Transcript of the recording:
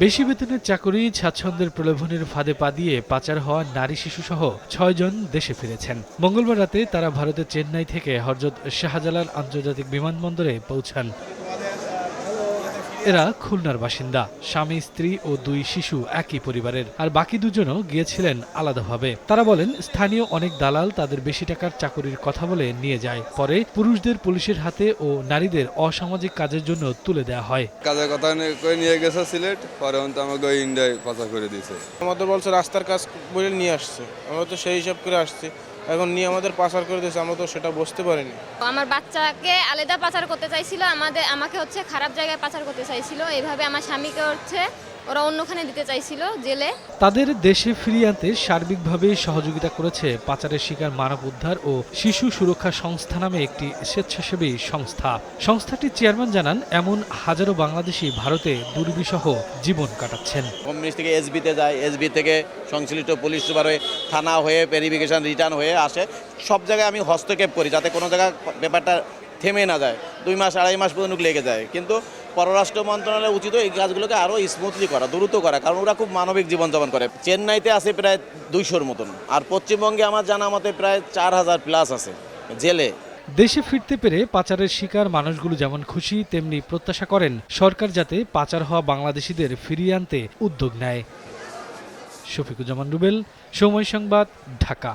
বেশি বেতনের চাকরি, স্বাচ্ছন্দ্যের প্রলোভনের ফাঁদে পা দিয়ে পাচার হওয়া নারী শিশুসহ ৬ জন দেশে ফিরেছেন। মঙ্গলবার রাতে তারা ভারতের চেন্নাই থেকে হযরত শাহজালাল আন্তর্জাতিক বিমানবন্দরে পৌঁছান। এরা খুলনার বাসিন্দা, স্বামী, স্ত্রী ও ২ শিশু একই পরিবারের, আর বাকি দুজনও গিয়েছিলেন আলাদাভাবে। তারা বলেন, স্থানীয় অনেক দালাল তাদের বেশি টাকার চাকরির কথা বলে নিয়ে যায়, পরে পুরুষদের পুলিশের হাতে ও নারীদের অসামাজিক কাজের জন্য তুলে দেওয়া হয়। কাজের কথা করে নিয়ে গেছে সিলেট, পরে আমাকে ওই ইন্ডিয়ায় পাচার করে দিয়েছে। আমাদের বলছে রাস্তার কাজ বলে নিয়ে আসছে, আমরা তো সেই হিসাব করে আসছি, এখন নিয়ে আমাদের পাচার করে দিয়েছে, আমরা তো সেটা বুঝতে পারিনি। আমার বাচ্চাকে আলাদা পাচার করতে চাইছিল, আমাকে খারাপ জায়গায় পাচার করতে চাইছিল, এইভাবে আমার স্বামীকে ওরা অন্যখানে দিতে চাইছিল জেলে। তাদের দেশে ফিরিয়ে আনতে সার্বিকভাবে সহযোগিতা করেছে পাচারের শিকার মানব উদ্ধার ও শিশু সুরক্ষা সংস্থা নামে একটি স্বেচ্ছাসেবী সংস্থা। সংস্থাটির চেয়ারম্যান জানান, এমন হাজারো বাংলাদেশি ভারতে দুর্বিষহ জীবন কাটাচ্ছেন। হোম মিনিস্ট্রি থেকে এসবিতে যায়, এসবি থেকে সংশ্লিষ্ট পুলিশ সুপার হয়ে, থানা হয়ে, ভেরিফিকেশন রিটার্ন হয়ে আসে। সব জায়গায় আমি হস্তক্ষেপ করি যাতে কোনো জায়গায় ব্যাপারটা থেমে না যায়, 2 মাস 2.5 মাস পর্যন্ত লেগে যায়। কিন্তু পররাষ্ট্র মন্ত্রণালয় উচিত এই কাজগুলোকে আরও স্মুথলি করা, দ্রুত করা, কারণ ওরা খুব মানবিক জীবনযাপন করে। চেন্নাইতে আছে প্রায় 200-র মতন, আর পশ্চিমবঙ্গে আমার জানা মতে প্রায় 4000 প্লাস আছে জেলে। দেশে ফিরতে পেরে পাচারের শিকার মানুষগুলো যেমন খুশি, তেমনি প্রত্যাশা করেন সরকার যাতে পাচার হওয়া বাংলাদেশিদের ফিরিয়ে আনতে উদ্যোগ নেয়। শফিকুজ্জামান রুবেল, সময় সংবাদ, ঢাকা।